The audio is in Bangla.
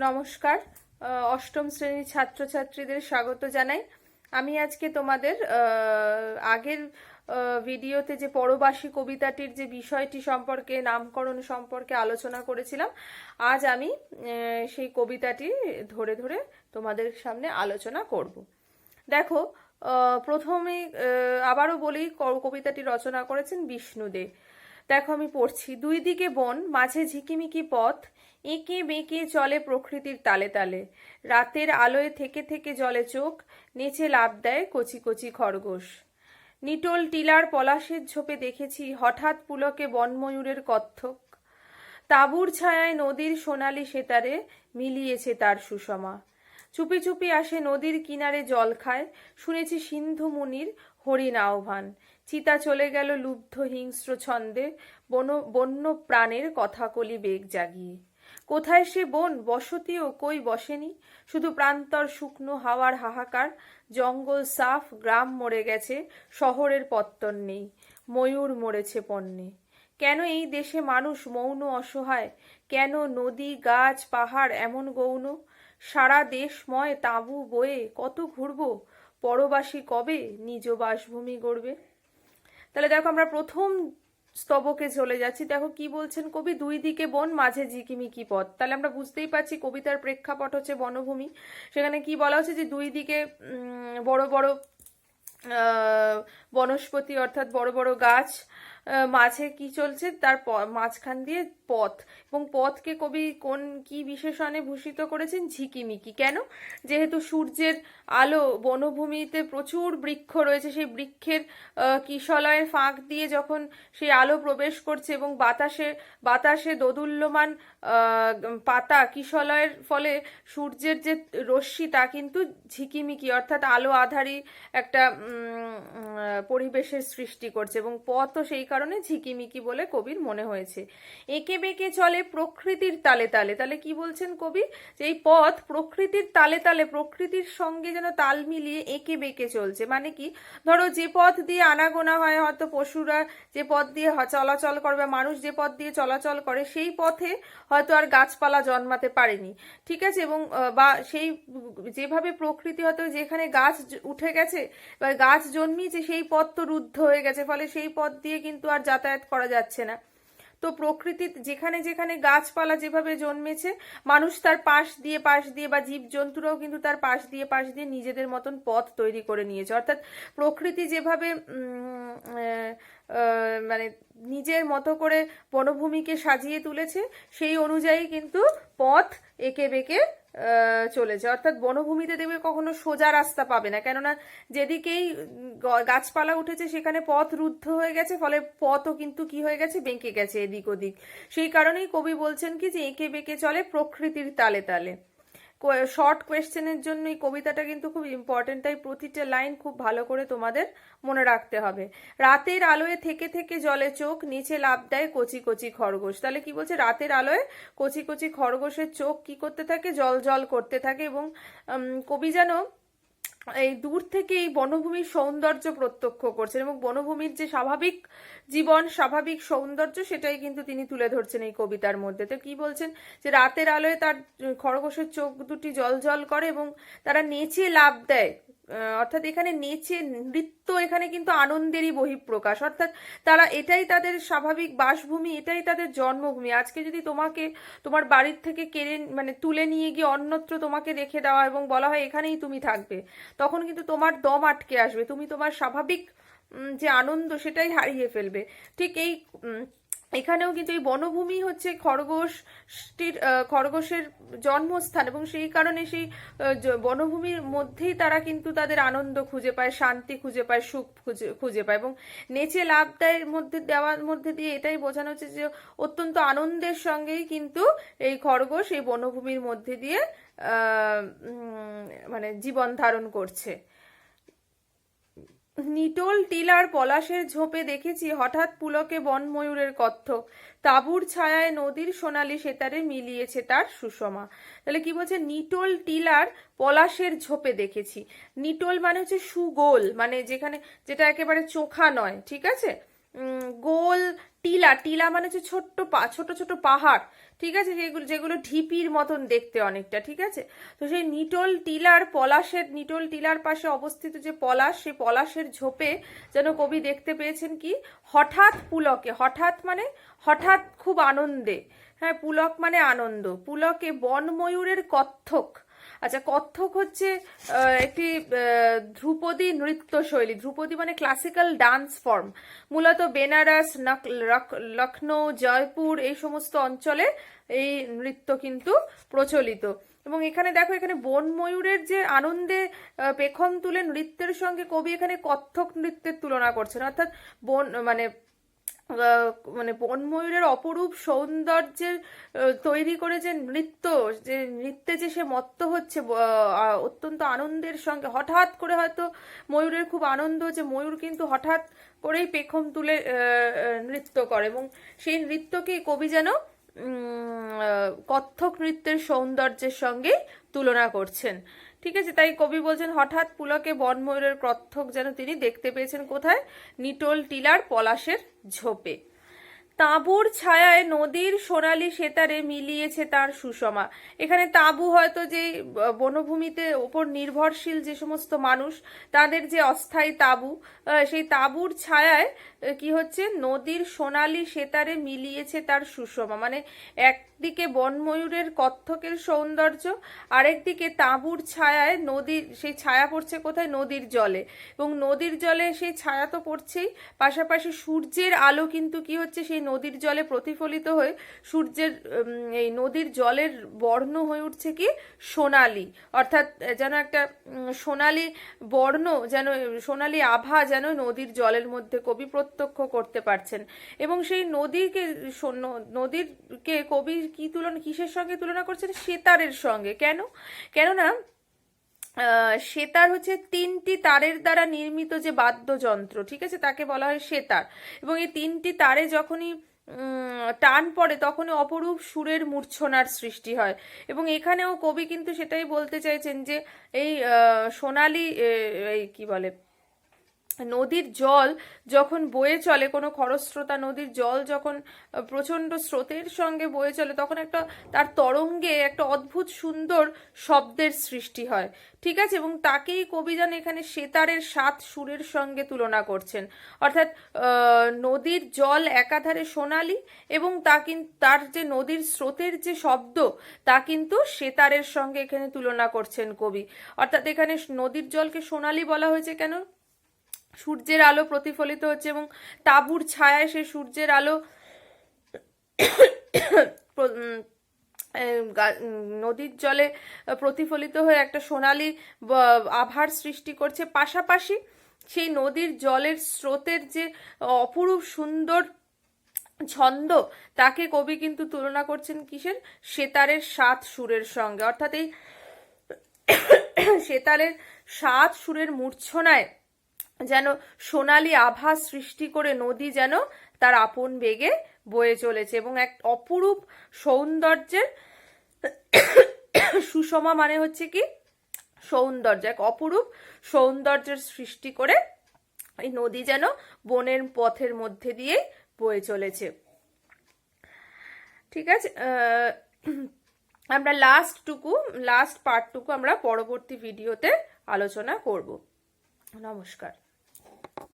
নমস্কার। অষ্টম শ্রেণীর ছাত্রছাত্রীদের স্বাগত জানাই। আমি আজকে তোমাদের আগের ভিডিওতে যে পরবাসী কবিতাটির যে বিষয়টি সম্পর্কে, নামকরণ সম্পর্কে আলোচনা করেছিলাম, আজ আমি সেই কবিতাটি ধরে ধরে তোমাদের সামনে আলোচনা করব। দেখো, প্রথমে আবারও বলি, কবিতাটি রচনা করেছেন বিষ্ণু দে। দেখো, আমি পড়ছি। দুই দিকে বন, মাঝে ঝিকিমিকি পথ, এঁকে বেঁকে চলে প্রকৃতির তালে তালে। রাতের আলোয় থেকে থেকে জলে চোখ, নেচে লাফ দেয় কচি কচি খরগোশ। নিটোল টিলার পলাশের ঝোপে দেখেছি হঠাৎ পুলকে বনময়ূরের কত্থক। তাঁবুর ছায়ায় নদীর সোনালি সেতারে মিলিয়েছে তার সুষমা। চুপি চুপি আসে নদীর কিনারে জল খায়, শুনেছি সিন্ধু মুনির হরিণ আহ্বান। চিতা চলে গেল লুব্ধ হিংস্র ছন্দে, বন্য প্রাণের কথাকলি বেগ জাগিয়ে। কোথায় সে বন, বসতিও কই বসেনি, শুধু প্রান্তর শুকনো হাওয়ার হাহাকার। জঙ্গল সাফ, গ্রাম মরে গেছে, শহরের পত্তন নেই, ময়ূর মরেছে পণ্যে। কেন এই দেশে মানুষ মৌন অসহায়, কেন নদী গাছ পাহাড় এমন গৌণ? সারা দেশময় তাঁবু বয়ে কত ঘুরবো, পরবাসী কবে নিজ বাসভূমি গড়বে। তাহলে দেখো, আমরা প্রথম স্তবকে চলে যাচ্ছি। দেখো কি বলছেন কবি, দুই দিকে বন, মাঝে ঝিকিমিকি পথ। তাহলে আমরা বুঝতেই পারছি কবিতার প্রেক্ষাপট হচ্ছে বনভূমি। সেখানে কি বলা হচ্ছে যে দুই দিকে বড় বড় বনস্পতি, অর্থাৎ বড় বড় গাছ, মাঝে কি চলছে, তার মাঝখান দিয়ে পথ। এবং পথকে কবি কি বিশেষণে ভূষিত করেছেন? ঝিকিমিকি। কেন? যেহেতু সূর্যের আলো বনভূমিতে প্রচুর বৃক্ষ রয়েছে, সেই বৃক্ষের কিশলয়ের ফাঁক দিয়ে যখন সেই আলো প্রবেশ করছে এবং বাতাসে বাতাসে দোদুল্যমান পাতা কিশলয়ের ফলে সূর্যের যে রশ্মি তা কিন্তু ঝিকিমিকি, অর্থাৎ আলো আধারী একটা পরিবেশের সৃষ্টি করছে, এবং পথও সেই কারণে ঝিকিমিকি বলে কবির মনে হয়েছে। এঁকে বেঁকে চলে প্রকৃতির তালে তালে। তাহলে কি বলছেন কবি, যে এই পথ প্রকৃতির তালে তালে, প্রকৃতির সঙ্গে যেন তাল মিলিয়ে এঁকে বেঁকে চলছে। মানে কি, ধরো যে পথ দিয়ে আনাগোনা হয়, হয়তো পশুরা যে পথ দিয়ে চলাচল করে বা মানুষ যে পথ দিয়ে চলাচল করে, সেই পথে হয়তো আর গাছপালা জন্মাতে পারেনি, ঠিক আছে, এবং বা সেই যেভাবে প্রকৃতি হয়তো যেখানে গাছ উঠে গেছে বা গাছ জন্মিয়েছে, সেই পথ তো রুদ্ধ হয়ে গেছে, ফলে সেই পথ দিয়ে কিন্তু আর যাতায়াত করা যাচ্ছে না। তো প্রকৃতি যেখানে যেখানে গাছপালা যেভাবে জন্মেছে, মানুষ তার পাশ দিয়ে বা জীব জন্তুরাও কিন্তু তার পাশ দিয়ে নিজেদের মতন পথ তৈরি করে নিয়েছে। অর্থাৎ প্রকৃতি যেভাবে মানে নিজের মতো করে বনভূমিকে সাজিয়ে তুলেছে, সেই অনুযায়ী কিন্তু পথ এঁকে বেঁকে চলেছে। অর্থাৎ বনভূমিতে দেখবে কখনো সোজা রাস্তা পাবে না, কেননা যেদিকেই গাছপালা উঠেছে সেখানে পথ রুদ্ধ হয়ে গেছে, ফলে পথও কিন্তু কি হয়ে গেছে, বেঁকে গেছে এদিক ওদিক। সেই কারণেই কবি বলছেন কি, যে এঁকে বেঁকে চলে প্রকৃতির তালে তালে। শর্ট কোয়েশ্চেনের জন্য এই কবিতাটা কিন্তু খুব ইম্পর্টেন্ট, তাই প্রতিটা লাইন খুব ভালো করে তোমাদের মনে রাখতে হবে। রাতের আলোয় থেকে থেকে জলে চোখ, নিচে লাফ দেয় কচি কচি খরগোশ। তাহলে কি বলছে, রাতের আলোয় কচি কচি খরগোশের চোখ কি করতে থাকে, জল জল করতে থাকে। এবং কবি যেন এই দূর থেকে এই বনভূমির সৌন্দর্য প্রত্যক্ষ করছেন, এবং বনভূমির যে স্বাভাবিক জীবন, স্বাভাবিক সৌন্দর্য, সেটাই কিন্তু তিনি তুলে ধরছেন এই কবিতার মধ্যে। তো কি বলছেন, যে রাতের আলোয় তার খরগোশের চোখ দুটি জল জল করে এবং তারা নেচে লাফ দেয়। অর্থাৎ এখানে নেচে, নৃত্য এখানে কিন্তু আনন্দেরই বহিঃপ্রকাশ। অর্থাৎ তারা, এটাই তাদের স্বাভাবিক বাসভূমি, এটাই তাদের জন্মভূমি। আজকে যদি তোমাকে তোমার বাড়ির থেকে কেড়ে তুলে নিয়ে গিয়ে অন্যত্র তোমাকে রেখে দেওয়া এবং বলা হয় এখানেই তুমি থাকবে, তখন কিন্তু তোমার দম আটকে আসবে, তুমি তোমার স্বাভাবিক যে আনন্দ সেটাই হারিয়ে ফেলবে। ঠিক এখানেও কিন্তু এই বনভূমি হচ্ছে খরগোশের জন্মস্থান, এবং সেই কারণে সেই বনভূমির মধ্যেই তারা কিন্তু তাদের আনন্দ খুঁজে পায়, শান্তি খুঁজে পায়, সুখ খুঁজে পায়। এবং নেচে লাফ দেওয়ার মধ্যে দিয়ে এটাই বোঝানো হচ্ছে যে অত্যন্ত আনন্দের সঙ্গেই কিন্তু এই খরগোশ এই বনভূমির মধ্যে দিয়ে জীবন ধারণ করছে। নিটোল টিলার পলাশের ঝোপে দেখেছি হঠাৎ পুলকে বনময়ূরের কত্থক। তাঁবুর ছায়ায় নদীর সোনালি সেতারে মিলিয়েছে তার সুষমা। তাহলে কি বলছে, নিটোল টিলার পলাশের ঝোপে দেখেছি। নিটোল মানে হচ্ছে সুগোল, মানে যেটা একেবারে চোখা নয়, ঠিক আছে। গোল টিলা, টিলা মানে হচ্ছে ছোট ছোট পাহাড়, ঠিক আছে, যেগুলো যেগুলো ঢিপির মতন দেখতে অনেকটা, ঠিক আছে। তো সেই নিটোল টিলার পাশে অবস্থিত যে পলাশ, সেই পলাশের ঝোপে যেন কবি দেখতে পেয়েছেন কি, হঠাৎ পুলকে, হঠাৎ মানে হঠাৎ খুব আনন্দে, হ্যাঁ, পুলক মানে আনন্দ, পুলকে বনময়ূরের কত্থক। আচ্ছা, কত্থক হচ্ছে একটি ধ্রুপদী নৃত্য শৈলী। ধ্রুপদী মানে ক্লাসিক্যাল ডান্স ফর্ম, মূলত বেনারস, লখনৌ, জয়পুর এই সমস্ত অঞ্চলে এই নৃত্য কিন্তু প্রচলিত। এবং এখানে দেখো, এখানে বনময়ূরের যে আনন্দে পেখম তুলে নৃত্যের সঙ্গে কবি এখানে কত্থক নৃত্যের তুলনা করছেন, অর্থাৎ মানে বনময়ূরের অপরূপ সৌন্দর্যের তৈরি করে যে নৃত্যে যে সে মত্ত হচ্ছে অত্যন্ত আনন্দের সঙ্গে, হঠাৎ করে হয়তো ময়ূরের খুব আনন্দ হচ্ছে, ময়ূর কিন্তু হঠাৎ করেই পেখম তুলে নৃত্য করে, এবং সেই নৃত্যকে কবি যেন কত্থক নৃত্যের সৌন্দর্যের সঙ্গে তুলনা করছেন। ঠিক আছে, তাই কবি বলছেন হঠাৎ পুলকে বনময়ূরের কত্থক যেন তিনি দেখতে পেয়েছেন কোথায়, নিটোল টিলার পলাশের ঝোপে। তাঁবুর ছায়ায় নদীর সোনালী সেতারে মিলিয়েছে তার সুষমা। এখানে তাঁবু হয়তো যে বনভূমিতে ওপর নির্ভরশীল যে সমস্ত মানুষ, তাদের যে অস্থায়ী তাঁবু, সেই তাঁবুর ছায়ায় কি হচ্ছে, নদীর সোনালী সেতারে মিলিয়েছে তার সুষমা, মানে একদিকে বনময়ূরের কত্থকের সৌন্দর্য, আরেকদিকে তাঁবুর ছায়ায় নদীর, সেই ছায়া পড়ছে কোথায়, নদীর জলে, এবং নদীর জলে সেই ছায়া তো পড়ছেই, পাশাপাশি সূর্যের আলো কিন্তু কি হচ্ছে, সেই নদীর জলে প্রতিফলিত হয়ে সূর্যের এই নদীর জলের বর্ণ হয়ে উঠছে কি, সোনালী, অর্থাৎ যেন একটা সোনালী বর্ণ, যেন সোনালী আভা যেন নদীর জলের মধ্যে কবি প্রত্যক্ষ করতে পারছেন। এবং সেই নদীরকে কবি কিসের সঙ্গে তুলনা করছেন, সেতারের সঙ্গে। কেননা সেতার হচ্ছে 3টি তারের দ্বারা নির্মিত যে বাদ্যযন্ত্র, ঠিক আছে, তাকে বলা হয় সেতার। এবং এই 3টি তারে যখনই টান পড়ে তখনই অপরূপ সুরের মূর্ছনার সৃষ্টি হয়। এবং এখানেও কবি কিন্তু সেটাই বলতে চাইছেন যে এই সোনালী, এই কি বলে, নদীর জল যখন বয়ে চলে, কোনো খরস্রোতা নদীর জল যখন প্রচণ্ড স্রোতের সঙ্গে বয়ে চলে, তখন একটা তার তরঙ্গে একটা অদ্ভুত সুন্দর শব্দের সৃষ্টি হয়, ঠিক আছে। এবং তাকেই কবি যেন এখানে সেতারের 7 সুরের সঙ্গে তুলনা করছেন, অর্থাৎ নদীর জল একাধারে সোনালী, এবং তার যে নদীর স্রোতের যে শব্দ, তা কিন্তু সেতারের সঙ্গে এখানে তুলনা করছেন কবি। অর্থাৎ এখানে নদীর জলকে সোনালী বলা হয়েছে কেন, সূর্যের আলো প্রতিফলিত হচ্ছে, এবং তাঁবুর ছায়ায় সেই সূর্যের আলো নদীর জলে প্রতিফলিত হয়ে একটা সোনালী আভার সৃষ্টি করছে। পাশাপাশি সেই নদীর জলের স্রোতের যে অপরূপ সুন্দর ছন্দ, তাকে কবি কিন্তু তুলনা করছেন কিসের, সেতারের 7 সুরের সঙ্গে। অর্থাৎ এই সেতারের 7 সুরের মূর্ছনায় যেন সোনালী আভা সৃষ্টি করে নদী যেন তার আপন বেগে বয়ে চলেছে, এবং এক অপরূপ সৌন্দর্যের, সুষমা মানে হচ্ছে কি সৌন্দর্য, এক অপরূপ সৌন্দর্যের সৃষ্টি করে এই নদী যেন বনের পথের মধ্যে দিয়ে বয়ে চলেছে। ঠিক আছে, আমরা লাস্ট পার্টটুকু আমরা পরবর্তী ভিডিওতে আলোচনা করব। নমস্কার।